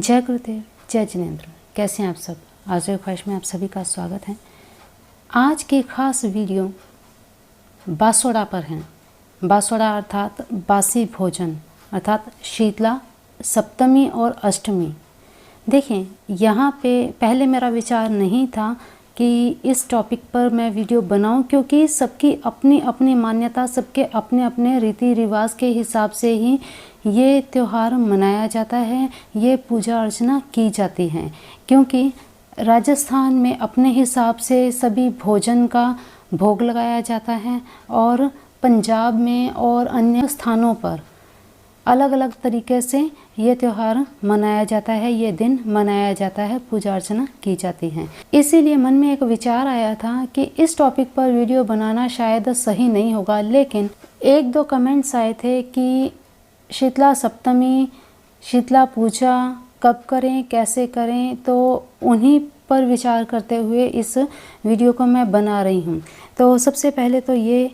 जय गुरुदेव, जय जिनेंद्र। कैसे हैं आप सब? आज की ख्वाहिश में आप सभी का स्वागत है। आज की खास वीडियो बासोड़ा पर है। बासोड़ा अर्थात बासी भोजन, अर्थात शीतला सप्तमी और अष्टमी। देखें, यहाँ पे पहले मेरा विचार नहीं था कि इस टॉपिक पर मैं वीडियो बनाऊं, क्योंकि सबकी अपनी अपनी मान्यता, सबके अपने अपने रीति रिवाज के हिसाब से ही ये त्यौहार मनाया जाता है, ये पूजा अर्चना की जाती है। क्योंकि राजस्थान में अपने हिसाब से सभी भोजन का भोग लगाया जाता है और पंजाब में और अन्य स्थानों पर अलग अलग तरीके से ये त्यौहार मनाया जाता है, ये दिन मनाया जाता है, पूजा अर्चना की जाती है। इसीलिए मन में एक विचार आया था कि इस टॉपिक पर वीडियो बनाना शायद सही नहीं होगा, लेकिन एक दो कमेंट्स आए थे कि शीतला सप्तमी, शीतला पूजा कब करें, कैसे करें, तो उन्हीं पर विचार करते हुए इस वीडियो को मैं बना रही हूँ। तो सबसे पहले तो ये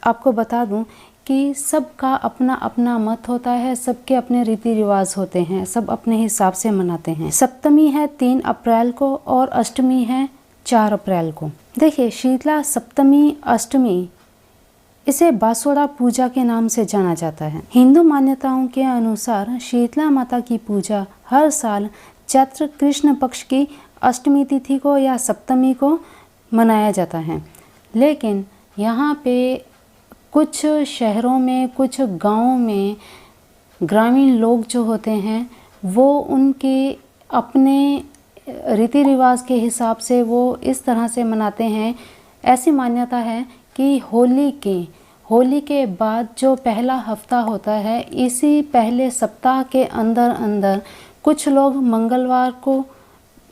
आपको बता दूँ कि सबका अपना अपना मत होता है, सबके अपने रीति रिवाज होते हैं, सब अपने हिसाब से मनाते हैं। सप्तमी है 3 अप्रैल को और अष्टमी है 4 अप्रैल को। देखिए, शीतला सप्तमी अष्टमी इसे बासोड़ा पूजा के नाम से जाना जाता है। हिंदू मान्यताओं के अनुसार शीतला माता की पूजा हर साल चैत्र कृष्ण पक्ष की अष्टमी तिथि को या सप्तमी को मनाया जाता है। लेकिन यहाँ पे कुछ शहरों में, कुछ गांवों में ग्रामीण लोग जो होते हैं वो उनके अपने रीति रिवाज के हिसाब से वो इस तरह से मनाते हैं। ऐसी मान्यता है कि होली के बाद जो पहला हफ्ता होता है, इसी पहले सप्ताह के अंदर अंदर कुछ लोग मंगलवार को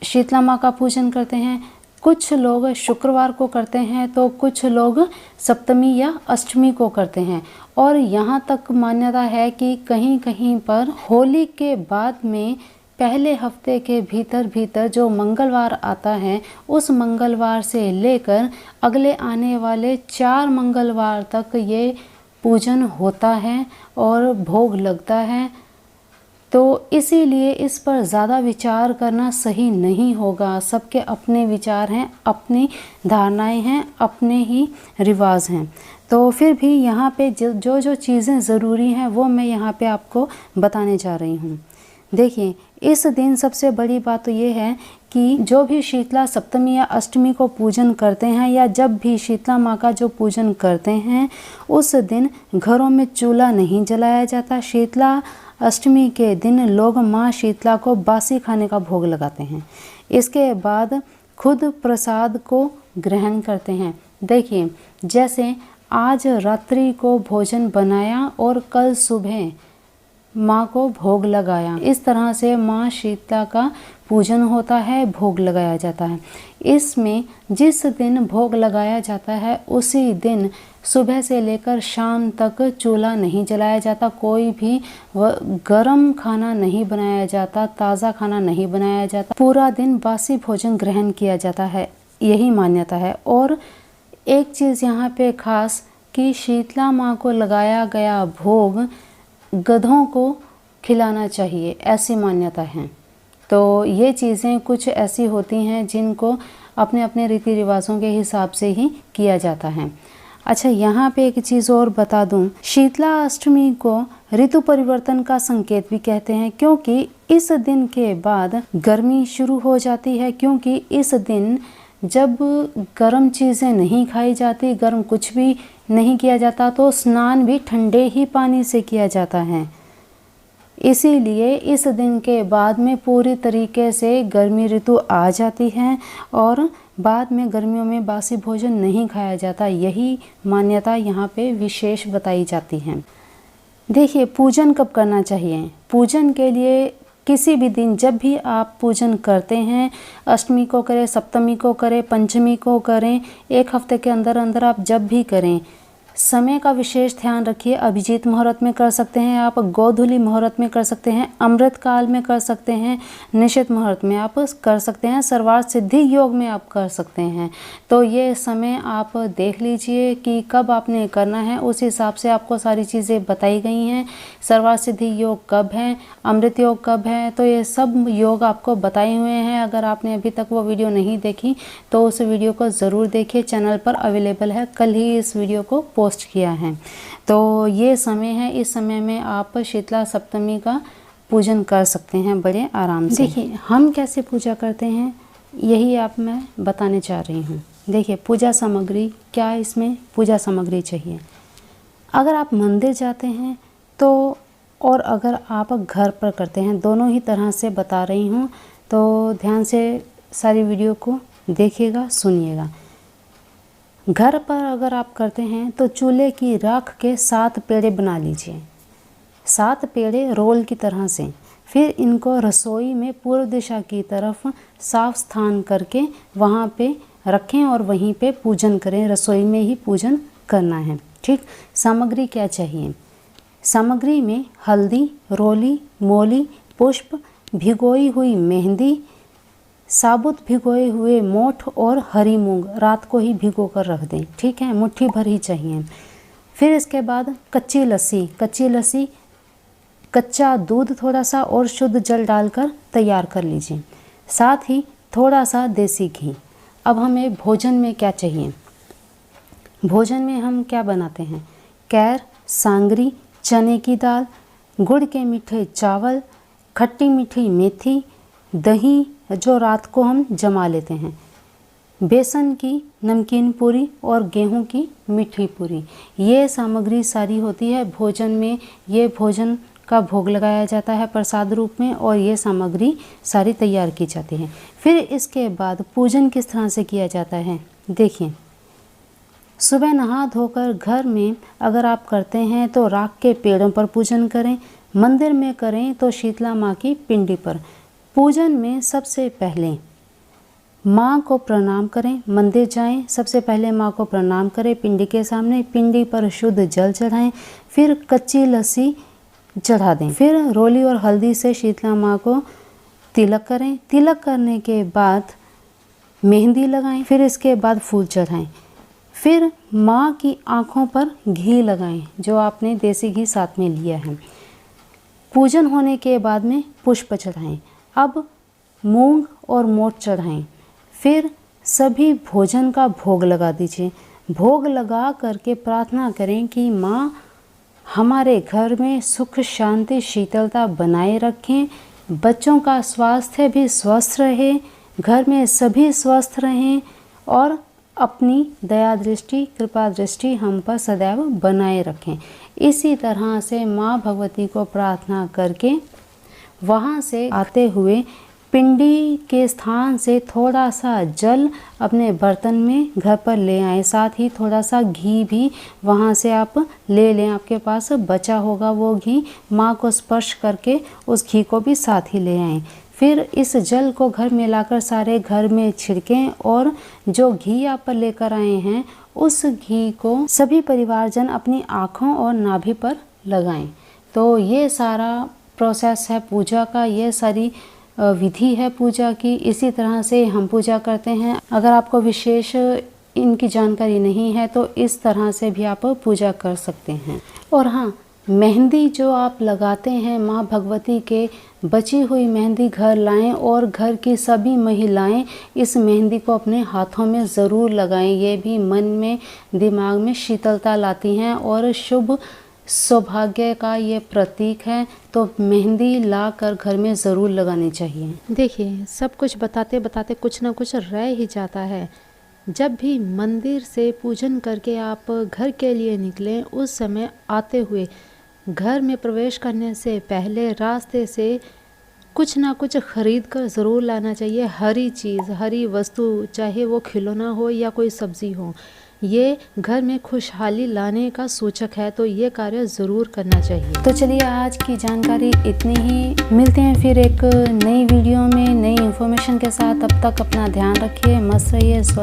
शीतला माँ का पूजन करते हैं, कुछ लोग शुक्रवार को करते हैं, तो कुछ लोग सप्तमी या अष्टमी को करते हैं। और यहाँ तक मान्यता है कि कहीं कहीं पर होली के बाद में पहले हफ्ते के भीतर जो मंगलवार आता है, उस मंगलवार से लेकर अगले आने वाले 4 मंगलवार तक ये पूजन होता है और भोग लगता है। तो इसीलिए इस पर ज़्यादा विचार करना सही नहीं होगा। सबके अपने विचार हैं, अपनी धारणाएं हैं, अपने ही रिवाज हैं। तो फिर भी यहाँ पे जो चीज़ें ज़रूरी हैं वो मैं यहाँ पे आपको बताने जा रही हूँ। देखिए, इस दिन सबसे बड़ी बात तो ये है कि जो भी शीतला सप्तमी या अष्टमी को पूजन करते हैं, या जब भी शीतला माँ का जो पूजन करते हैं, उस दिन घरों में चूल्हा नहीं जलाया जाता। शीतला अष्टमी के दिन लोग माँ शीतला को बासी खाने का भोग लगाते हैं। इसके बाद खुद प्रसाद को ग्रहण करते हैं। देखिए, जैसे आज रात्रि को भोजन बनाया और कल सुबह माँ को भोग लगाया, इस तरह से माँ शीतला का पूजन होता है, भोग लगाया जाता है। इसमें जिस दिन भोग लगाया जाता है उसी दिन सुबह से लेकर शाम तक चूल्हा नहीं जलाया जाता, कोई भी गरम खाना नहीं बनाया जाता, ताज़ा खाना नहीं बनाया जाता, पूरा दिन बासी भोजन ग्रहण किया जाता है, यही मान्यता है। और एक चीज़ यहाँ पे खास कि शीतला माँ को लगाया गया भोग गधों को खिलाना चाहिए, ऐसी मान्यता है। तो ये चीज़ें कुछ ऐसी होती हैं जिनको अपने अपने रीति रिवाजों के हिसाब से ही किया जाता है। अच्छा, यहाँ पे एक चीज़ और बता दूँ, शीतला अष्टमी को ऋतु परिवर्तन का संकेत भी कहते हैं, क्योंकि इस दिन के बाद गर्मी शुरू हो जाती है। क्योंकि इस दिन जब गर्म चीज़ें नहीं खाई जाती, गर्म कुछ भी नहीं किया जाता, तो स्नान भी ठंडे ही पानी से किया जाता है। इसीलिए इस दिन के बाद में पूरी तरीके से गर्मी ऋतु आ जाती है और बाद में गर्मियों में बासी भोजन नहीं खाया जाता। यही मान्यता यहाँ पे विशेष बताई जाती है। देखिए, पूजन कब करना चाहिए? पूजन के लिए किसी भी दिन जब भी आप पूजन करते हैं, अष्टमी को करें, सप्तमी को करें, पंचमी को करें, एक हफ्ते के अंदर अंदर आप जब भी करें, समय का विशेष ध्यान रखिए। अभिजीत मुहूर्त में कर सकते हैं आप, गोधूली मुहूर्त में कर सकते हैं, अमृत काल में कर सकते हैं, निश्चित मुहूर्त में आप कर सकते हैं, सर्वार्थ सिद्धि योग में आप कर सकते हैं। तो ये समय आप देख लीजिए कि कब आपने करना है, उस हिसाब से आपको सारी चीज़ें बताई गई हैं। सर्वार्थ सिद्धि योग कब है, अमृत योग कब है, तो ये सब योग आपको बताए हुए हैं। अगर आपने अभी तक वो वीडियो नहीं देखी तो उस वीडियो को ज़रूर देखिए, चैनल पर अवेलेबल है, कल ही इस वीडियो को पोस्ट किया है। तो ये समय है, इस समय में आप शीतला सप्तमी का पूजन कर सकते हैं बड़े आराम से। देखिए हम कैसे पूजा करते हैं यही आप मैं बताने जा रही हूँ। देखिए पूजा सामग्री क्या, इसमें पूजा सामग्री चाहिए। अगर आप मंदिर जाते हैं तो, और अगर आप घर पर करते हैं, दोनों ही तरह से बता रही हूँ, तो ध्यान से सारी वीडियो को देखिएगा, सुनिएगा। घर पर अगर आप करते हैं तो चूल्हे की राख के 7 पेड़े बना लीजिए, 7 पेड़े रोल की तरह से। फिर इनको रसोई में पूर्व दिशा की तरफ साफ स्थान करके वहाँ पे रखें और वहीं पे पूजन करें, रसोई में ही पूजन करना है। ठीक, सामग्री क्या चाहिए? सामग्री में हल्दी, रोली, मोली, पुष्प, भिगोई हुई मेहंदी, साबुत भिगोए हुए मोठ और हरी मूंग रात को ही भिगो कर रख दें। ठीक है, मुट्ठी भर ही चाहिए। फिर इसके बाद कच्ची लस्सी, कच्चा दूध थोड़ा सा और शुद्ध जल डालकर तैयार कर लीजिए, साथ ही थोड़ा सा देसी घी। अब हमें भोजन में क्या चाहिए? भोजन में हम क्या बनाते हैं? कैर, सांगरी, चने की दाल, गुड़ के मीठे चावल, खट्टी मीठी मेथी, दही जो रात को हम जमा लेते हैं, बेसन की नमकीन पूरी और गेहूं की मीठी पूरी। ये सामग्री सारी होती है भोजन में। ये भोजन का भोग लगाया जाता है प्रसाद रूप में और ये सामग्री सारी तैयार की जाती है। फिर इसके बाद पूजन किस तरह से किया जाता है देखिए। सुबह नहा धोकर घर में अगर आप करते हैं तो राख के पेड़ों पर पूजन करें, मंदिर में करें तो शीतला माँ की पिंडी पर। पूजन में सबसे पहले माँ को प्रणाम करें, मंदिर जाएं, सबसे पहले माँ को प्रणाम करें पिंडी के सामने, पिंडी पर शुद्ध जल चढ़ाएं, फिर कच्ची लस्सी चढ़ा दें, फिर रोली और हल्दी से शीतला माँ को तिलक करें। तिलक करने के बाद मेहंदी लगाएं, फिर इसके बाद फूल चढ़ाएं, फिर माँ की आँखों पर घी लगाएं जो आपने देसी घी साथ में लिया है। पूजन होने के बाद में पुष्प चढ़ाएं। अब मूंग और मोठ चढ़ाएं, फिर सभी भोजन का भोग लगा दीजिए। भोग लगा करके प्रार्थना करें कि माँ हमारे घर में सुख शांति शीतलता बनाए रखें, बच्चों का स्वास्थ्य भी स्वस्थ रहे, घर में सभी स्वस्थ रहें और अपनी दया दृष्टि कृपा दृष्टि हम पर सदैव बनाए रखें। इसी तरह से माँ भगवती को प्रार्थना करके वहाँ से आते हुए पिंडी के स्थान से थोड़ा सा जल अपने बर्तन में घर पर ले आएं, साथ ही थोड़ा सा घी भी वहाँ से आप ले लें, आपके पास बचा होगा वो घी, माँ को स्पर्श करके उस घी को भी साथ ही ले आएं। फिर इस जल को घर में लाकर सारे घर में छिड़कें और जो घी आप लेकर आए हैं उस घी को सभी परिवारजन अपनी आँखों और नाभि पर लगाएं। तो ये सारा प्रोसेस है पूजा का, ये सारी विधि है पूजा की। इसी तरह से हम पूजा करते हैं। अगर आपको विशेष इनकी जानकारी नहीं है तो इस तरह से भी आप पूजा कर सकते हैं। और हाँ, मेहंदी जो आप लगाते हैं माँ भगवती के, बची हुई मेहंदी घर लाएं और घर की सभी महिलाएं इस मेहंदी को अपने हाथों में ज़रूर लगाएं। ये भी मन में दिमाग में शीतलता लाती हैं और शुभ सौभाग्य का ये प्रतीक है। तो मेहंदी ला कर घर में ज़रूर लगानी चाहिए। देखिए सब कुछ बताते बताते कुछ ना कुछ रह ही जाता है। जब भी मंदिर से पूजन करके आप घर के लिए निकलें, उस समय आते हुए घर में प्रवेश करने से पहले रास्ते से कुछ ना कुछ खरीद कर ज़रूर लाना चाहिए। हरी चीज़, हरी वस्तु, चाहे वो खिलौना हो या कोई सब्ज़ी हो, ये घर में खुशहाली लाने का सूचक है, तो ये कार्य ज़रूर करना चाहिए। तो चलिए आज की जानकारी इतनी ही। मिलते हैं फिर एक नई वीडियो में नई इन्फॉर्मेशन के साथ। तब तक अपना ध्यान रखिए, मस्त रहिए, स्वस्थ